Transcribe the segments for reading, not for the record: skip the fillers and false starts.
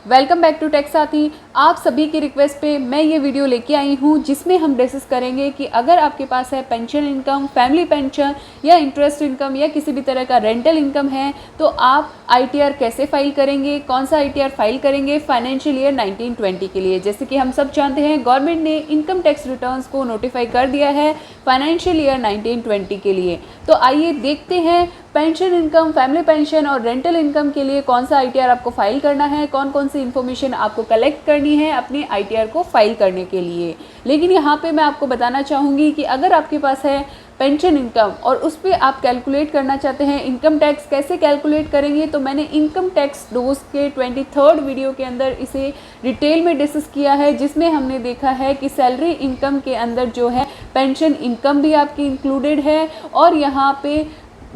Welcome back to take साथी। आप सभी की रिक्वेस्ट पे मैं ये वीडियो लेके आई हूँ जिसमें हम डिस्कस करेंगे कि अगर आपके पास है पेंशन इनकम, फैमिली पेंशन या इंटरेस्ट इनकम या किसी भी तरह का रेंटल इनकम है तो आप आईटीआर कैसे फाइल करेंगे, कौन सा आईटीआर फाइल करेंगे फाइनेंशियल ईयर 1920 के लिए। जैसे कि हम सब जानते हैं गवर्नमेंट ने इनकम टैक्स रिटर्न्स को नोटिफाई कर दिया है फाइनेंशियल ईयर 1920 के लिए। तो आइए देखते हैं पेंशन इनकम, फैमिली पेंशन और रेंटल इनकम के लिए कौन सा आईटीआर आपको फाइल करना है, कौन कौन सी इन्फॉर्मेशन आपको कलेक्ट करनी है अपने आईटीआर को फाइल करने के लिए। लेकिन यहाँ पे मैं आपको बताना चाहूँगी कि अगर आपके पास है पेंशन इनकम और उस पर आप कैलकुलेट करना चाहते हैं इनकम टैक्स कैसे कैलकुलेट करेंगे, तो मैंने इनकम टैक्स डोज के 23rd वीडियो के अंदर इसे डिटेल में डिस्कस किया है, जिसमें हमने देखा है कि सैलरी इनकम के अंदर जो है पेंशन इनकम भी आपकी इंक्लूडेड है और यहाँ पे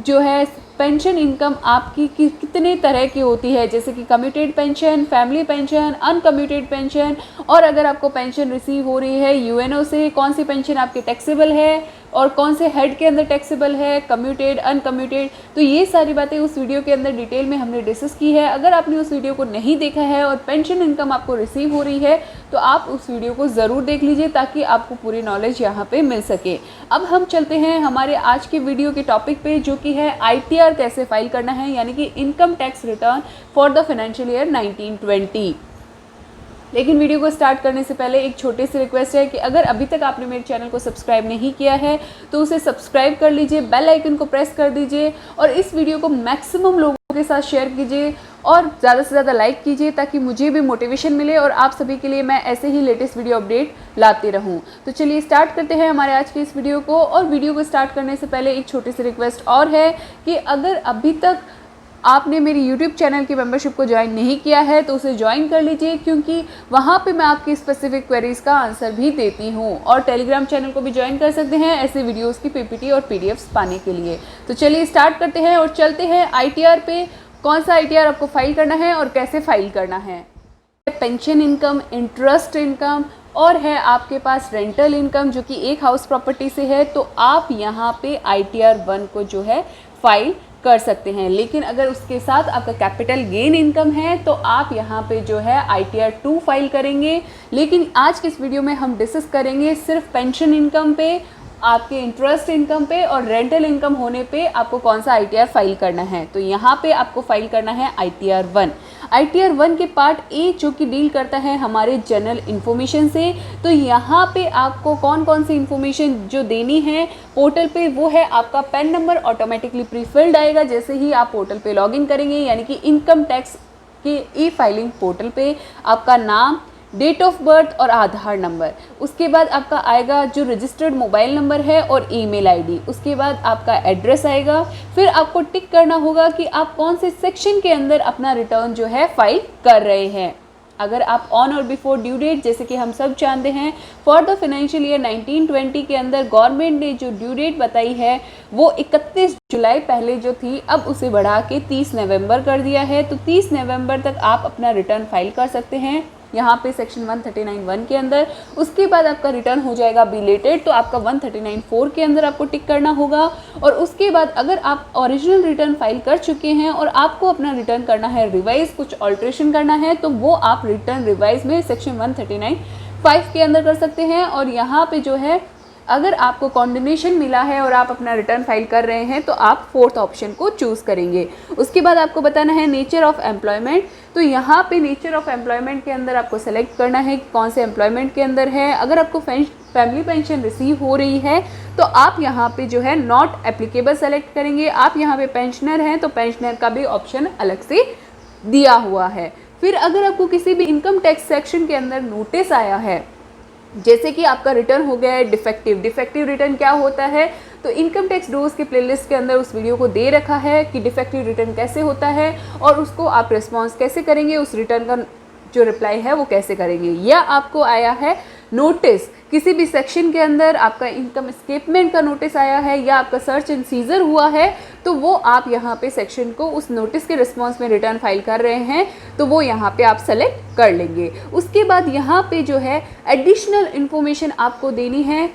जो है पेंशन इनकम आपकी कितने तरह की होती है, जैसे कि commuted pension, family pension, uncommuted pension, और अगर आपको पेंशन रिसीव हो रही है यूएनओ से कौन सी पेंशन आपकी टैक्सेबल है और कौन से हेड के अंदर टैक्सेबल है, कम्यूटेड, अनकम्यूटेड। तो ये सारी बातें उस वीडियो के अंदर डिटेल में हमने डिस्कस की है। अगर आपने उस वीडियो को नहीं देखा है और पेंशन इनकम आपको रिसीव हो रही है तो आप उस वीडियो को ज़रूर देख लीजिए ताकि आपको पूरी नॉलेज यहाँ पे मिल सके। अब हम चलते हैं हमारे आज के वीडियो के टॉपिक पे, जो कि है आईटीआर कैसे फाइल करना है, यानी कि income tax return for the financial year 1920। लेकिन वीडियो को स्टार्ट करने से पहले एक छोटी सी रिक्वेस्ट है कि अगर अभी तक आपने मेरे चैनल को सब्सक्राइब नहीं किया है तो उसे सब्सक्राइब कर लीजिए, बेल आइकन को प्रेस कर दीजिए और इस वीडियो को मैक्सिमम लोगों के साथ शेयर कीजिए और ज़्यादा से ज़्यादा लाइक कीजिए ताकि मुझे भी मोटिवेशन मिले और आप सभी के लिए मैं ऐसे ही लेटेस्ट वीडियो अपडेट लाते रहूं। तो चलिए स्टार्ट करते हैं हमारे आज के इस वीडियो को। और वीडियो को स्टार्ट करने से पहले एक छोटी सी रिक्वेस्ट और है कि अगर अभी तक आपने मेरी YouTube चैनल की मेंबरशिप को ज्वाइन नहीं किया है तो उसे ज्वाइन कर लीजिए, क्योंकि वहाँ पे मैं आपकी स्पेसिफिक क्वेरीज़ का आंसर भी देती हूँ। और टेलीग्राम चैनल को भी ज्वाइन कर सकते हैं ऐसे वीडियोस की पीपीटी और पीडीएफ्स पाने के लिए। तो चलिए स्टार्ट करते हैं और चलते हैं आईटीआर पे, कौन सा आईटीआर आपको फाइल करना है और कैसे फाइल करना है। पेंशन इनकम, इंटरेस्ट इनकम और है आपके पास रेंटल इनकम जो कि एक हाउस प्रॉपर्टी से है, तो आप यहाँ पे आईटीआर 1 को जो है फाइल कर सकते हैं। लेकिन अगर उसके साथ आपका कैपिटल गेन इनकम है तो आप यहाँ पे जो है आईटीआर 2 फाइल करेंगे। लेकिन आज के इस वीडियो में हम डिस्कस करेंगे सिर्फ पेंशन इनकम पे, आपके इंटरेस्ट इनकम पे और रेंटल इनकम होने पे आपको कौन सा आईटीआर फाइल करना है। तो यहाँ पे आपको फाइल करना है आईटीआर 1। आईटीआर 1 के पार्ट ए जो कि डील करता है हमारे जनरल इन्फॉर्मेशन से। तो यहाँ पे आपको कौन कौन सी इन्फॉर्मेशन जो देनी है पोर्टल पे, वो है आपका pan number automatically pre filled आएगा जैसे ही आप पोर्टल पे लॉगिन करेंगे, यानी कि इनकम टैक्स के ई फाइलिंग पोर्टल पे आपका नाम, डेट ऑफ बर्थ और आधार नंबर, उसके बाद आपका आएगा जो रजिस्टर्ड मोबाइल नंबर है और ईमेल आईडी, उसके बाद आपका एड्रेस आएगा। फिर आपको टिक करना होगा कि आप कौन से सेक्शन के अंदर अपना रिटर्न जो है फाइल कर रहे हैं। अगर आप ऑन और बिफोर ड्यू डेट, जैसे कि हम सब जानते हैं फॉर द फाइनेंशियल ईयर 1920 के अंदर गवर्नमेंट ने जो ड्यू डेट बताई है वो 31 जुलाई पहले जो थी अब उसे बढ़ा के 30 नवंबर कर दिया है। तो 30 नवंबर तक आप अपना रिटर्न फाइल कर सकते हैं यहाँ पे सेक्शन 139(1) के अंदर। उसके बाद आपका रिटर्न हो जाएगा बिलेटेड, तो आपका 139(4) के अंदर आपको टिक करना होगा। और उसके बाद अगर आप ओरिजिनल रिटर्न फाइल कर चुके हैं और आपको अपना रिटर्न करना है रिवाइज, कुछ ऑल्ट्रेशन करना है, तो वो आप रिटर्न रिवाइज में सेक्शन 139(5) के अंदर कर सकते हैं। और यहाँ पे जो है अगर आपको कॉन्डिनेशन मिला है और आप अपना रिटर्न फाइल कर रहे हैं तो आप 4th ऑप्शन को चूज़ करेंगे। उसके बाद आपको बताना है नेचर ऑफ एम्प्लॉयमेंट। तो यहाँ पे नेचर ऑफ एम्प्लॉयमेंट के अंदर आपको सेलेक्ट करना है कि कौन से एम्प्लॉयमेंट के अंदर है। अगर आपको फैमिली पेंशन रिसीव हो रही है तो आप यहाँ पे जो है नॉट एप्लीकेबल सेलेक्ट करेंगे। आप यहाँ पे पेंशनर हैं तो पेंशनर का भी ऑप्शन अलग से दिया हुआ है। फिर अगर आपको किसी भी इनकम टैक्स सेक्शन के अंदर नोटिस आया है, जैसे कि आपका रिटर्न हो गया है डिफेक्टिव रिटर्न क्या होता है, तो इनकम टैक्स डोज के प्लेलिस्ट के अंदर उस वीडियो को दे रखा है कि डिफेक्टिव रिटर्न कैसे होता है और उसको आप रिस्पॉन्स कैसे करेंगे, उस रिटर्न का जो रिप्लाई है वो कैसे करेंगे। या आपको आया है नोटिस किसी भी सेक्शन के अंदर, आपका इनकम स्टेटमेंट का नोटिस आया है या आपका सर्च एंड सीजर हुआ है, तो वो आप यहाँ पे सेक्शन को उस नोटिस के रिस्पॉन्स में रिटर्न फाइल कर रहे हैं तो वो यहाँ पे आप सेलेक्ट कर लेंगे। उसके बाद यहाँ पे जो है एडिशनल इन्फॉर्मेशन आपको देनी है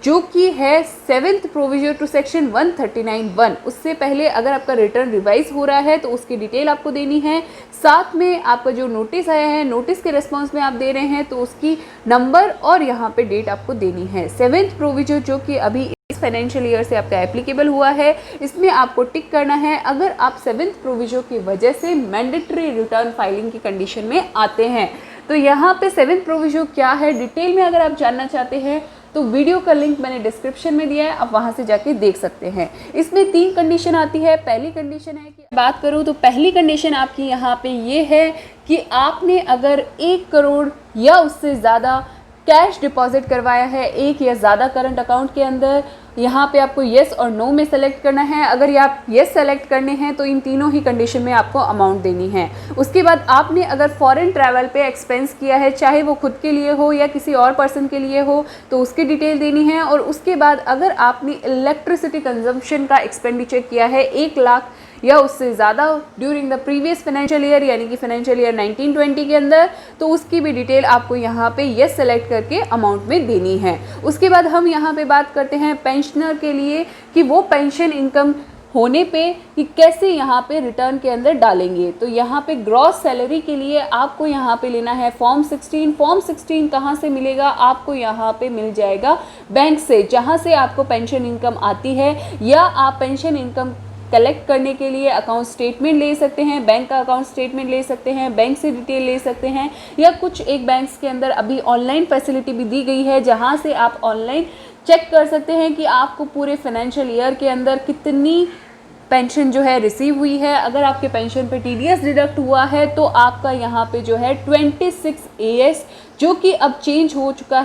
जो कि है 7th प्रोविजन टू सेक्शन 139(1). उससे पहले अगर आपका रिटर्न रिवाइज हो रहा है तो उसकी डिटेल आपको देनी है। साथ में आपका जो नोटिस आया है, नोटिस के रिस्पॉन्स में आप दे रहे हैं तो उसकी नंबर और यहाँ पे डेट आपको देनी है। 7th प्रोविजन जो कि अभी इस फाइनेंशियल ईयर से आपका एप्लीकेबल हुआ है, इसमें आपको टिक करना है अगर आप 7th प्रोविजन की वजह से मैंडेटरी रिटर्न फाइलिंग की कंडीशन में आते हैं। तो यहाँ पे 7th प्रोविजन क्या है डिटेल में अगर आप जानना चाहते हैं तो वीडियो का लिंक मैंने डिस्क्रिप्शन में दिया है, आप वहां से जाके देख सकते हैं। इसमें 3 कंडीशन आती है। पहली कंडीशन है कि बात करूं तो पहली कंडीशन आपकी यहाँ पे ये है कि आपने अगर 1 करोड़ या उससे ज़्यादा कैश डिपॉजिट करवाया है एक या ज़्यादा करंट अकाउंट के अंदर। यहाँ पे आपको येस और नो में सेलेक्ट करना है। अगर आप येस सेलेक्ट करने हैं तो इन तीनों ही कंडीशन में आपको अमाउंट देनी है। उसके बाद आपने अगर फॉरेन ट्रैवल पे एक्सपेंस किया है, चाहे वो खुद के लिए हो या किसी और पर्सन के लिए हो, तो उसकी डिटेल देनी है। और उसके बाद अगर आपने इलेक्ट्रिसिटी कंजम्पशन का एक्सपेंडिचर किया है 1 लाख या उससे ज़्यादा during the previous financial year यानी कि फाइनेंशियल ईयर 1920 के अंदर, तो उसकी भी डिटेल आपको यहाँ पे येस सेलेक्ट करके अमाउंट में देनी है। उसके बाद हम यहाँ पे बात करते हैं पेंशनर के लिए कि वो पेंशन इनकम होने पे कि कैसे यहाँ पे रिटर्न के अंदर डालेंगे। तो यहाँ पे ग्रॉस सैलरी के लिए आपको यहाँ पे लेना है फॉर्म 16। फॉर्म 16 कहाँ से मिलेगा? आपको यहाँ पे मिल जाएगा बैंक से, जहाँ से आपको पेंशन इनकम आती है, या आप पेंशन इनकम कलेक्ट करने के लिए अकाउंट स्टेटमेंट ले सकते हैं, बैंक का अकाउंट स्टेटमेंट ले सकते हैं, बैंक से डिटेल ले सकते हैं, या कुछ एक बैंक्स के अंदर अभी ऑनलाइन फैसिलिटी भी दी गई है जहां से आप ऑनलाइन चेक कर सकते हैं कि आपको पूरे फाइनेंशियल ईयर के अंदर कितनी पेंशन जो है रिसीव हुई है। अगर आपके पेंशन पे टीडीएस डिडक्ट हुआ है तो आपका यहाँ पे जो है 26 AS, जो कि अब चेंज हो चुका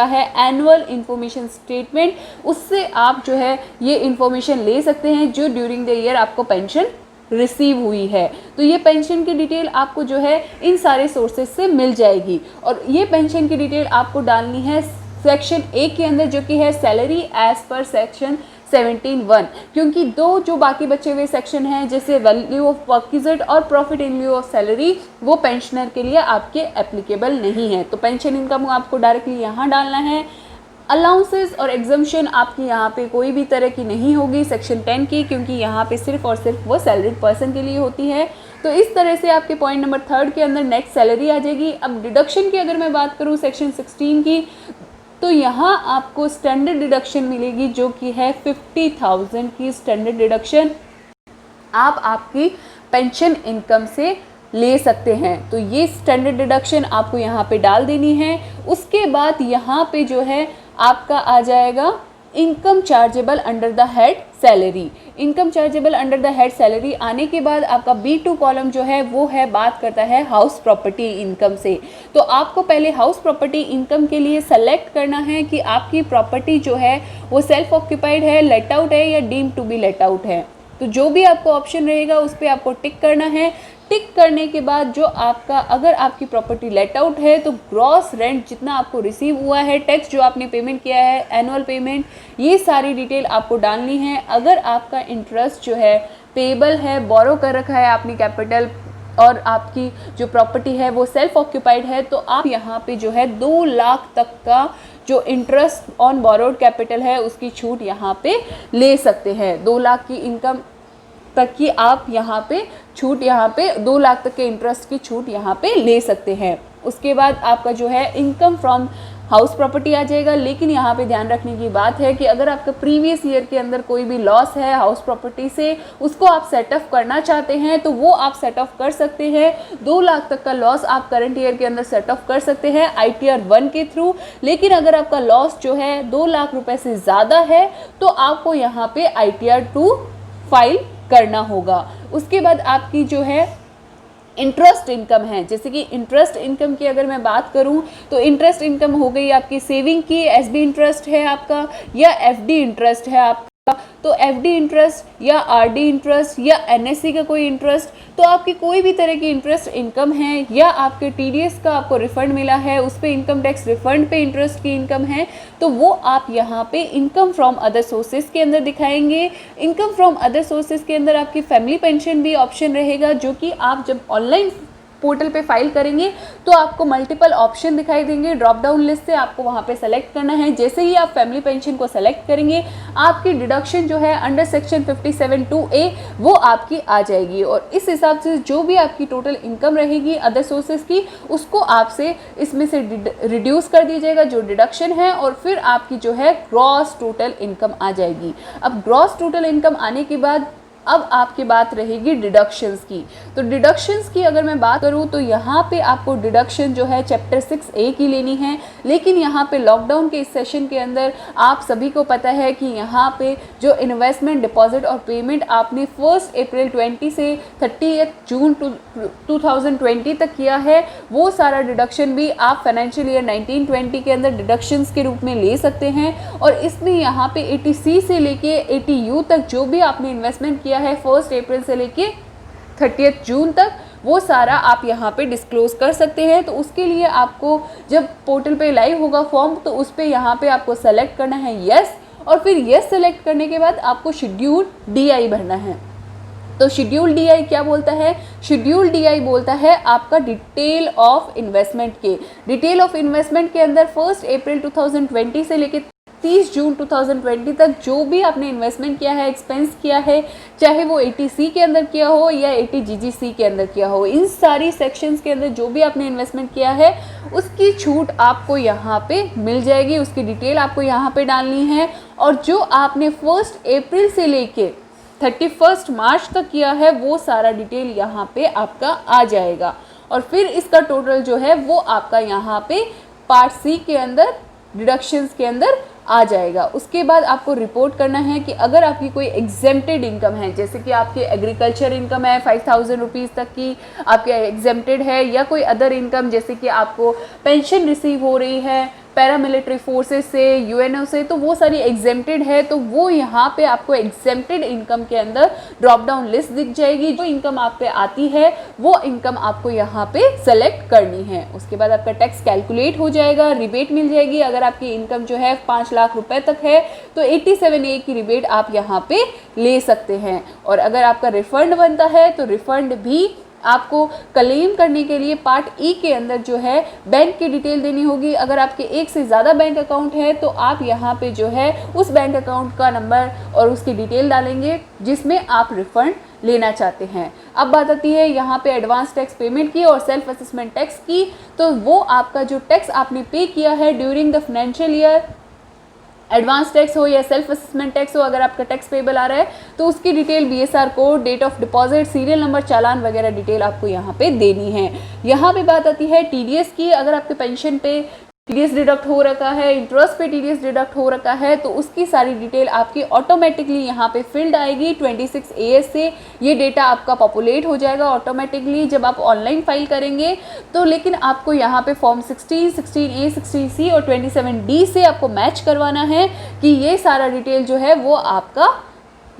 है एनुअल इंफॉर्मेशन स्टेटमेंट, उससे आप जो है ये इंफॉर्मेशन ले सकते हैं जो ड्यूरिंग द ईयर आपको पेंशन रिसीव हुई है। तो ये पेंशन की डिटेल आपको जो है इन सारे सोर्सेज से मिल जाएगी। और ये पेंशन की डिटेल आपको डालनी है सेक्शन 1 के अंदर, जो कि है सैलरी एज पर सेक्शन 17(1), क्योंकि 2 जो बाकी बचे हुए सेक्शन हैं जैसे वैल्यू ऑफ परक्विजिट और प्रॉफिट इन लिeu ऑफ सैलरी, वो पेंशनर के लिए आपके एप्लीकेबल नहीं है। तो पेंशन इनकम आपको डायरेक्टली यहाँ डालना है। अलाउंसेस और एग्जम्पशन आपकी यहाँ पे कोई भी तरह की नहीं होगी सेक्शन 10 की, क्योंकि यहाँ पे सिर्फ और सिर्फ वो सैलरीड पर्सन के लिए होती है। तो इस तरह से आपके पॉइंट नंबर 3 के अंदर नेट सैलरी आ जाएगी। अब डिडक्शन की अगर मैं बात करूँ सेक्शन 16 की, तो यहाँ आपको स्टैंडर्ड डिडक्शन मिलेगी जो कि है 50,000 की स्टैंडर्ड डिडक्शन आप आपकी पेंशन इनकम से ले सकते हैं। तो ये स्टैंडर्ड डिडक्शन आपको यहाँ पे डाल देनी है। उसके बाद यहाँ पे जो है आपका आ जाएगा income chargeable under the head salary. Income chargeable under the head salary आने के बाद आपका B2 कॉलम जो है वो है बात करता है हाउस प्रॉपर्टी इनकम से। तो आपको पहले हाउस प्रॉपर्टी इनकम के लिए सेलेक्ट करना है कि आपकी प्रॉपर्टी जो है वो सेल्फ ऑक्यूपाइड है, लेट आउट है या deem to be let out है। तो जो भी आपको ऑप्शन रहेगा उस पर आपको टिक करना है। टिक करने के बाद जो आपका, अगर आपकी प्रॉपर्टी लेट आउट है तो ग्रॉस रेंट जितना आपको रिसीव हुआ है, टैक्स जो आपने पेमेंट किया है, एनुअल पेमेंट, ये सारी डिटेल आपको डालनी है। अगर आपका इंटरेस्ट जो है पेबल है, बोरो कर रखा है आपने कैपिटल, और आपकी जो प्रॉपर्टी है वो सेल्फ ऑक्यूपाइड है, तो आप यहाँ पे जो है 2 लाख तक का जो इंटरेस्ट ऑन बोरोड कैपिटल है उसकी छूट यहाँ पे ले सकते हैं। 2 लाख की इनकम तक की आप यहाँ पे छूट, यहाँ पे 2 लाख तक के इंटरेस्ट की छूट यहाँ पे ले सकते हैं। उसके बाद आपका जो है इनकम फ्रॉम हाउस प्रॉपर्टी आ जाएगा। लेकिन यहाँ पे ध्यान रखने की बात है कि अगर आपका प्रीवियस ईयर के अंदर कोई भी लॉस है हाउस प्रॉपर्टी से, उसको आप सेट ऑफ करना चाहते हैं तो वो आप सेट ऑफ कर सकते हैं। 2 लाख तक का लॉस आप करंट ईयर के अंदर सेट ऑफ कर सकते हैं ITR 1 के थ्रू। लेकिन अगर आपका लॉस जो है 2 लाख रुपए से ज़्यादा है तो आपको यहाँ पे ITR 2 फाइल करना होगा। उसके बाद आपकी जो है इंटरेस्ट इनकम है, जैसे कि इंटरेस्ट इनकम की अगर मैं बात करूं तो इंटरेस्ट इनकम हो गई आपकी सेविंग की, SB इंटरेस्ट है आपका या FD इंटरेस्ट है आपका। तो FD इंटरेस्ट या RD इंटरेस्ट या NSE का कोई इंटरेस्ट, तो आपकी कोई भी तरह की इंटरेस्ट इनकम है, या आपके TDS का आपको रिफंड मिला है उस पे इनकम टैक्स रिफंड पे इंटरेस्ट की इनकम है, तो वो आप यहाँ पे इनकम फ्रॉम अदर सोर्सेज के अंदर दिखाएंगे। इनकम फ्रॉम अदर सोर्सेज के अंदर आपकी फैमिली पेंशन भी ऑप्शन रहेगा, जो कि आप जब ऑनलाइन पोर्टल पे फाइल करेंगे तो आपको मल्टीपल ऑप्शन दिखाई देंगे। ड्रॉप डाउन लिस्ट से आपको वहाँ पे सेलेक्ट करना है। जैसे ही आप फैमिली पेंशन को सेलेक्ट करेंगे आपकी डिडक्शन जो है अंडर सेक्शन 57(2)(a) वो आपकी आ जाएगी और इस हिसाब से जो भी आपकी टोटल इनकम रहेगी अदर सोर्सेज की उसको आपसे इसमें से रिड्यूस कर दिया जाएगा जो डिडक्शन है, और फिर आपकी जो है ग्रॉस टोटल इनकम आ जाएगी। अब ग्रॉस टोटल इनकम आने के बाद अब आपकी बात रहेगी डिडक्शंस की। तो डिडक्शंस की अगर मैं बात करूं तो यहाँ पे आपको डिडक्शन जो है चैप्टर 6A की लेनी है, लेकिन यहाँ पे लॉकडाउन के इस सेशन के अंदर आप सभी को पता है कि यहाँ पे जो इन्वेस्टमेंट डिपॉजिट और पेमेंट आपने 1 अप्रैल 20 से 30 जून 2020 तक किया है वो सारा डिडक्शन भी आप फाइनेंशियल ईयर 19-20 के अंदर डिडक्शंस के रूप में ले सकते हैं। और इसमें यहाँ पे 80C से लेके 80U तक जो भी आपने इन्वेस्टमेंट किया है 1 अप्रैल से लेके 30 जून तक वो सारा आप यहाँ पे डिस्क्लोज कर सकते हैं। तो उसके लिए आपको जब पोर्टल पे लाइव होगा फॉर्म तो उस पर यहाँ पे आपको सेलेक्ट करना है यस, और फिर यस सेलेक्ट करने के बाद आपको शेड्यूल DI भरना है। तो शेड्यूल DI क्या बोलता है? शेड्यूल DI बोलता है आपका डिटेल ऑफ इन्वेस्टमेंट के। डिटेल ऑफ इन्वेस्टमेंट के अंदर 1 अप्रैल 2020 से लेके 30 जून 2020 तक जो भी आपने इन्वेस्टमेंट किया है, एक्सपेंस किया है, चाहे वो 80C के अंदर किया हो या 80GGC के अंदर किया हो, इन सारी सेक्शंस के अंदर जो भी आपने इन्वेस्टमेंट किया है उसकी छूट आपको यहाँ पे मिल जाएगी। उसकी डिटेल आपको यहाँ पे डालनी है, और जो आपने 1 अप्रैल से लेके 31 मार्च तक किया है वो सारा डिटेल यहाँ पे आपका आ जाएगा। और फिर इसका टोटल जो है वो आपका यहाँ पे पार्ट C के अंदर डिडक्शंस के अंदर आ जाएगा। उसके बाद आपको रिपोर्ट करना है कि अगर आपकी कोई एग्जेम्प्टेड इनकम है, जैसे कि आपकी एग्रीकल्चर इनकम है 5000 रुपीज़ तक की आपके एग्जेम्प्टेड है, या कोई अदर इनकम जैसे कि आपको पेंशन रिसीव हो रही है पैरामिलिट्री फोर्सेस से, UNO से, तो वो सारी एग्जेम्प्टेड है। तो वो यहाँ पे आपको एग्जेम्प्टेड इनकम के अंदर ड्रॉप डाउन लिस्ट दिख जाएगी। जो इनकम आप पे आती है वो इनकम आपको यहाँ पे सेलेक्ट करनी है। उसके बाद आपका टैक्स कैलकुलेट हो जाएगा, रिबेट मिल जाएगी। अगर आपकी इनकम जो है 5 लाख रुपए तक है तो 87A की रिबेट आप यहाँ पे ले सकते हैं। और अगर आपका रिफंड बनता है तो रिफंड भी आपको क्लेम करने के लिए पार्ट E के अंदर जो है बैंक की डिटेल देनी होगी। अगर आपके एक से ज़्यादा बैंक अकाउंट है तो आप यहाँ पे जो है उस बैंक अकाउंट का नंबर और उसकी डिटेल डालेंगे जिसमें आप रिफंड लेना चाहते हैं। अब बात आती है यहाँ पे एडवांस टैक्स पेमेंट की और सेल्फ असेसमेंट टैक्स की। तो वो आपका जो टैक्स आपने पे किया है during the financial year, advance tax हो या सेल्फ असेसमेंट टैक्स हो, अगर आपका टैक्स पेबल आ रहा है तो उसकी detail BSR code, date of deposit, serial number, challan वगैरह डिटेल आपको यहाँ पे देनी है। यहाँ पे बात आती है TDS की। अगर आपके पेंशन पे TDS डिडक्ट हो रखा है, इंटरेस्ट पे TDS डिडक्ट हो रखा है तो उसकी सारी डिटेल आपकी ऑटोमेटिकली यहाँ पे फिल्ड आएगी 26AS से। ये डेटा आपका पॉपुलेट हो जाएगा ऑटोमेटिकली जब आप ऑनलाइन फाइल करेंगे। तो लेकिन आपको यहाँ पे फॉर्म 16, 16A, 16C और 27D से आपको मैच करवाना है कि ये सारा डिटेल जो है वो आपका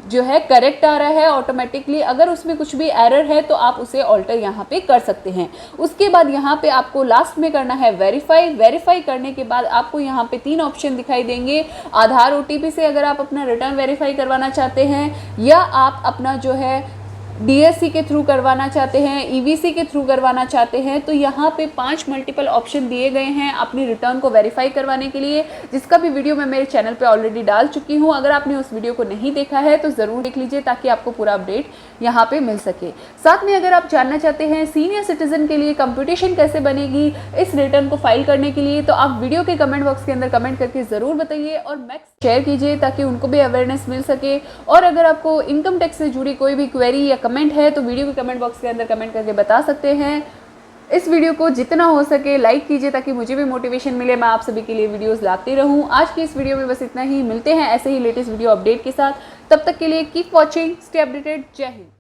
जो है करेक्ट आ रहा है ऑटोमेटिकली। अगर उसमें कुछ भी एरर है तो आप उसे ऑल्टर यहाँ पे कर सकते हैं। उसके बाद यहाँ पे आपको लास्ट में करना है वेरीफाई। वेरीफाई करने के बाद आपको यहाँ पे 3 ऑप्शन दिखाई देंगे। आधार OTP से अगर आप अपना रिटर्न वेरीफाई करवाना चाहते हैं, या आप अपना जो है DSC के थ्रू करवाना चाहते हैं, EVC के थ्रू करवाना चाहते हैं, तो यहाँ पे 5 मल्टीपल ऑप्शन दिए गए हैं अपनी रिटर्न को वेरीफाई करवाने के लिए, जिसका भी वीडियो मैं मेरे चैनल पे ऑलरेडी डाल चुकी हूँ। अगर आपने उस वीडियो को नहीं देखा है तो ज़रूर देख लीजिए ताकि आपको पूरा अपडेट यहाँ पे मिल सके। साथ में अगर आप जानना चाहते हैं सीनियर सिटीजन के लिए कंपटीशन कैसे बनेगी इस रिटर्न को फाइल करने के लिए, तो आप वीडियो के कमेंट बॉक्स के अंदर कमेंट करके ज़रूर बताइए और मैक्स शेयर कीजिए ताकि उनको भी अवेयरनेस मिल सके। और अगर आपको इनकम टैक्स से जुड़ी कोई भी क्वेरी या कमेंट है तो वीडियो के कमेंट बॉक्स के अंदर कमेंट करके बता सकते हैं। इस वीडियो को जितना हो सके लाइक कीजिए ताकि मुझे भी मोटिवेशन मिले, मैं आप सभी के लिए वीडियोस लाती रहूं। आज की इस वीडियो में बस इतना ही। मिलते हैं ऐसे ही लेटेस्ट वीडियो अपडेट के साथ। तब तक के लिए कीप वॉचिंग, स्टे अपडेटेड। जय हिंद।